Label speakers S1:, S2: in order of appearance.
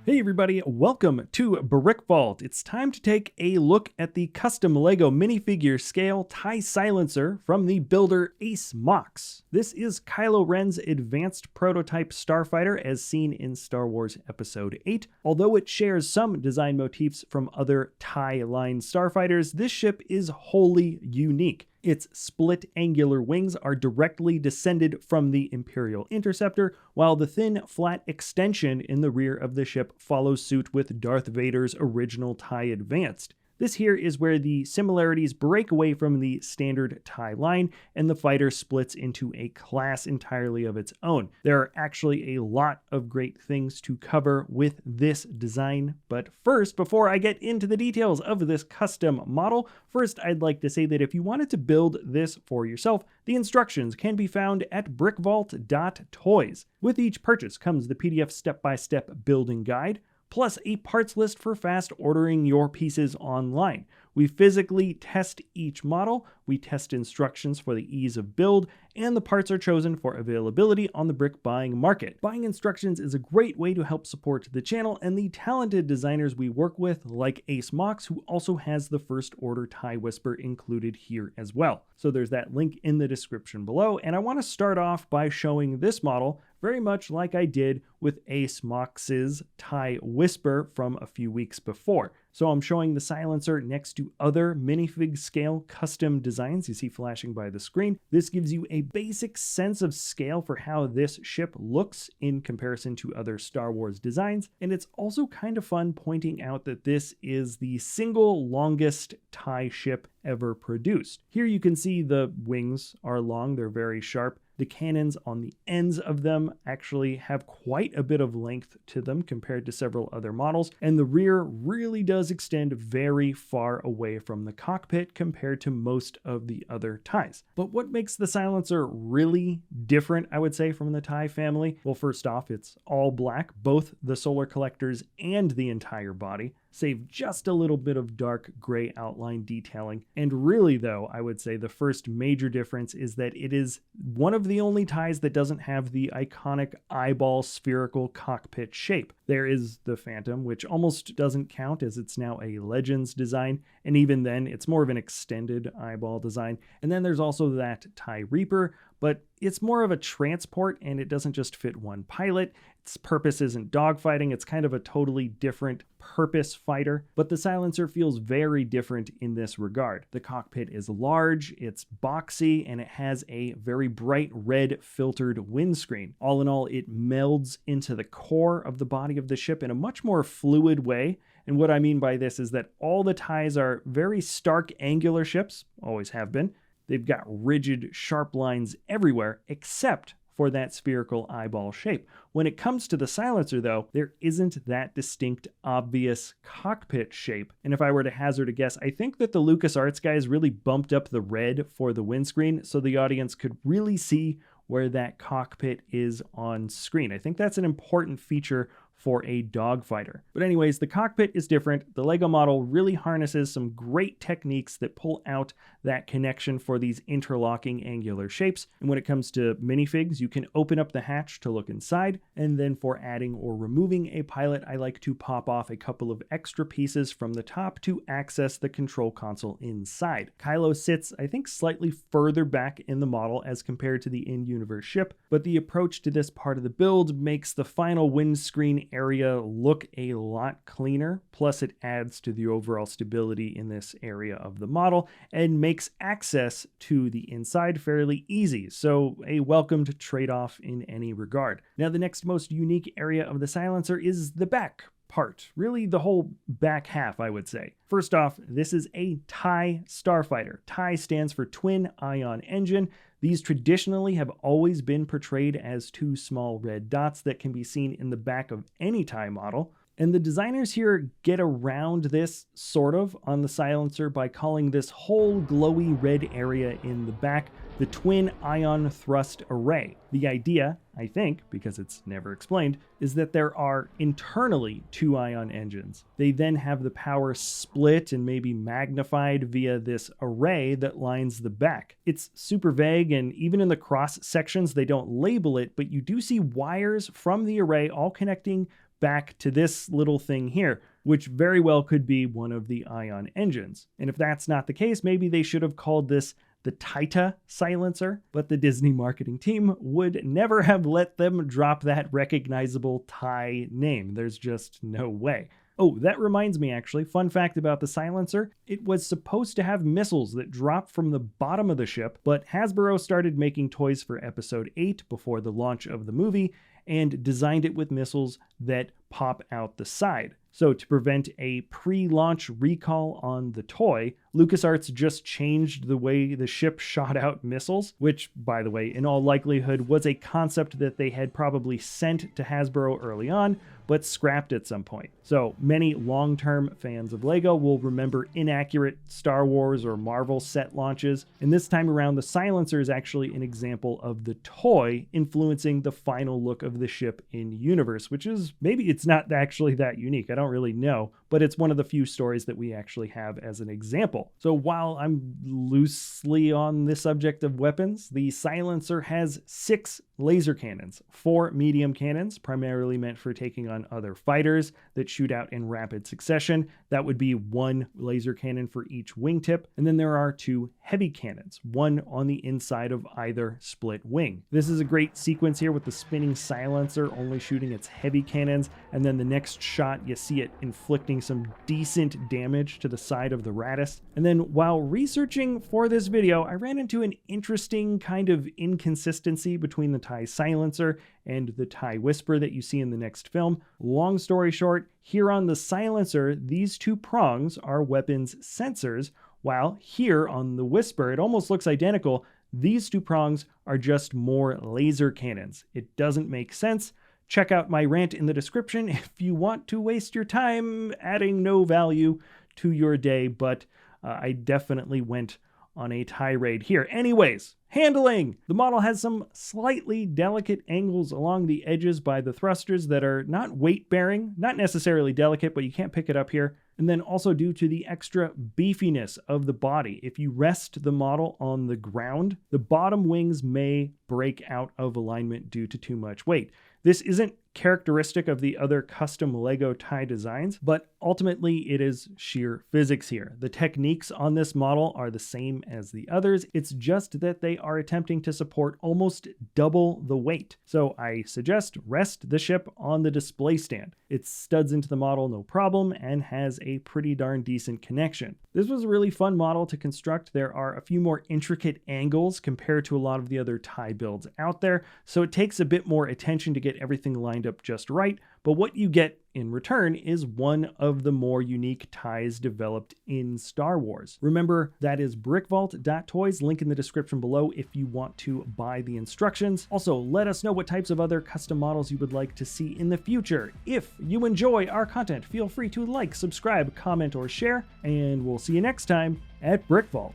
S1: Hey everybody, welcome to BrickVault. It's time to take a look at the custom LEGO minifigure scale TIE silencer from the builder Ace Mox. This is Klyo Ren's advanced prototype Starfighter as seen in Star Wars Episode 8. Although it shares some design motifs from other TIE line Starfighters, this ship is wholly unique. Its split angular wings are directly descended from the Imperial Interceptor, while the thin, flat extension in the rear of the ship follows suit with Darth Vader's original TIE Advanced. This here is where the similarities break away from the standard TIE line, and the fighter splits into a class entirely of its own. There are actually a lot of great things to cover with this design, but first, before I get into the details of this custom model, first I'd like to say that if you wanted to build this for yourself, the instructions can be found at brickvault.toys. With each purchase comes the PDF step-by-step building guide, plus a parts list for fast ordering your pieces online. We physically test each model, we test instructions for the ease of build, and the parts are chosen for availability on the brick buying market. Buying instructions is a great way to help support the channel and the talented designers we work with, like Ace Mox, who also has the first order TIE Whisper included here as well. So there's that link in the description below, and I want to start off by showing this model very much like I did with Ace Mox's TIE Whisper from a few weeks before. So I'm showing the silencer next to other minifig scale custom designs you see flashing by the screen. This gives you a basic sense of scale for how this ship looks in comparison to other Star Wars designs, and it's also kind of fun pointing out that this is the single longest TIE ship ever produced. Here you can see the wings are long, they're very sharp. The cannons on the ends of them actually have quite a bit of length to them compared to several other models, and the rear really does extend very far away from the cockpit compared to most of the other TIEs. But what makes the silencer really different, I would say, from the TIE family? Well, first off, it's all black, both the solar collectors and the entire body, save just a little bit of dark gray outline detailing. And really though, I would say the first major difference is that it is one of the only TIEs that doesn't have the iconic eyeball spherical cockpit shape. There is the Phantom, which almost doesn't count as it's now a Legends design, and even then it's more of an extended eyeball design. And then there's also that TIE Reaper, but it's more of a transport and it doesn't just fit one pilot. Its purpose isn't dogfighting, it's kind of a totally different purpose fighter, but the silencer feels very different in this regard. The cockpit is large, it's boxy, and it has a very bright red filtered windscreen. All in all, it melds into the core of the body of the ship in a much more fluid way. And what I mean by this is that all the TIEs are very stark angular ships, always have been. They've got rigid, sharp lines everywhere, except for that spherical eyeball shape. When it comes to the silencer though, there isn't that distinct, obvious cockpit shape. And if I were to hazard a guess, I think that the LucasArts guys really bumped up the red for the windscreen so the audience could really see where that cockpit is on screen. I think that's an important feature for a dogfighter. But anyways, the cockpit is different. The LEGO model really harnesses some great techniques that pull out that connection for these interlocking angular shapes. And when it comes to minifigs, you can open up the hatch to look inside. And then for adding or removing a pilot, I like to pop off a couple of extra pieces from the top to access the control console inside. Klyo sits, I think, slightly further back in the model as compared to the in-universe ship, but the approach to this part of the build makes the final windscreen area look a lot cleaner, plus it adds to the overall stability in this area of the model and makes access to the inside fairly easy, so a welcomed trade-off in any regard. Now the next most unique area of the silencer is the back. part, really the whole back half, I would say. First off, this is a TIE Starfighter. TIE stands for Twin Ion Engine. These traditionally have always been portrayed as two small red dots that can be seen in the back of any TIE model. And the designers here get around this, sort of, on the silencer by calling this whole glowy red area in the back the Twin Ion Thrust Array. The idea, I think, because it's never explained, is that there are internally two ion engines. They then have the power split and maybe magnified via this array that lines the back. It's super vague, and even in the cross sections they don't label it, but you do see wires from the array all connecting back to this little thing here, which very well could be one of the ion engines. And if that's not the case, maybe they should have called this the TITA silencer, but the Disney marketing team would never have let them drop that recognizable TIE name. There's just no way. Oh, that reminds me actually, fun fact about the silencer, it was supposed to have missiles that drop from the bottom of the ship, but Hasbro started making toys for Episode 8 before the launch of the movie, and designed it with missiles that pop out the side. So to prevent a pre-launch recall on the toy, LucasArts just changed the way the ship shot out missiles, which, by the way, in all likelihood was a concept that they had probably sent to Hasbro early on, but scrapped at some point. So many long-term fans of LEGO will remember inaccurate Star Wars or Marvel set launches, and this time around the silencer is actually an example of the toy influencing the final look of the ship in universe, which is, maybe it's not actually that unique, I don't really know, but it's one of the few stories that we actually have as an example. So while I'm loosely on the subject of weapons, the silencer has 6 laser cannons, 4 medium cannons, primarily meant for taking on other fighters that shoot out in rapid succession. That would be 1 laser cannon for each wingtip. And then there are 2 heavy cannons, 1 on the inside of either split wing. This is a great sequence here with the spinning silencer only shooting its heavy cannons, and then the next shot you see it inflicting some decent damage to the side of the Raddus. And then while researching for this video, I ran into an interesting kind of inconsistency between the TIE silencer and the TIE Whisper that you see in the next film. Long story short, here on the silencer, these 2 prongs are weapons sensors, while here on the Whisper, it almost looks identical. These 2 prongs are just more laser cannons. It doesn't make sense. Check out my rant in the description if you want to waste your time adding no value to your day, but I definitely went on a tirade here. Anyways, handling! The model has some slightly delicate angles along the edges by the thrusters that are not weight-bearing, not necessarily delicate, but you can't pick it up here. And then also due to the extra beefiness of the body. If you rest the model on the ground, the bottom wings may break out of alignment due to too much weight. This isn't characteristic of the other custom LEGO TIE designs, but ultimately it is sheer physics here. The techniques on this model are the same as the others, it's just that they are attempting to support almost double the weight. So I suggest rest the ship on the display stand. It studs into the model no problem and has a pretty darn decent connection. This was a really fun model to construct. There are a few more intricate angles compared to a lot of the other TIE builds out there, so it takes a bit more attention to get everything lined up just right, but what you get in return is one of the more unique TIEs developed in Star Wars. Remember, that is BrickVault.toys, link in the description below if you want to buy the instructions. Also, let us know what types of other custom models you would like to see in the future. If you enjoy our content, feel free to like, subscribe, comment, or share, and we'll see you next time at BrickVault.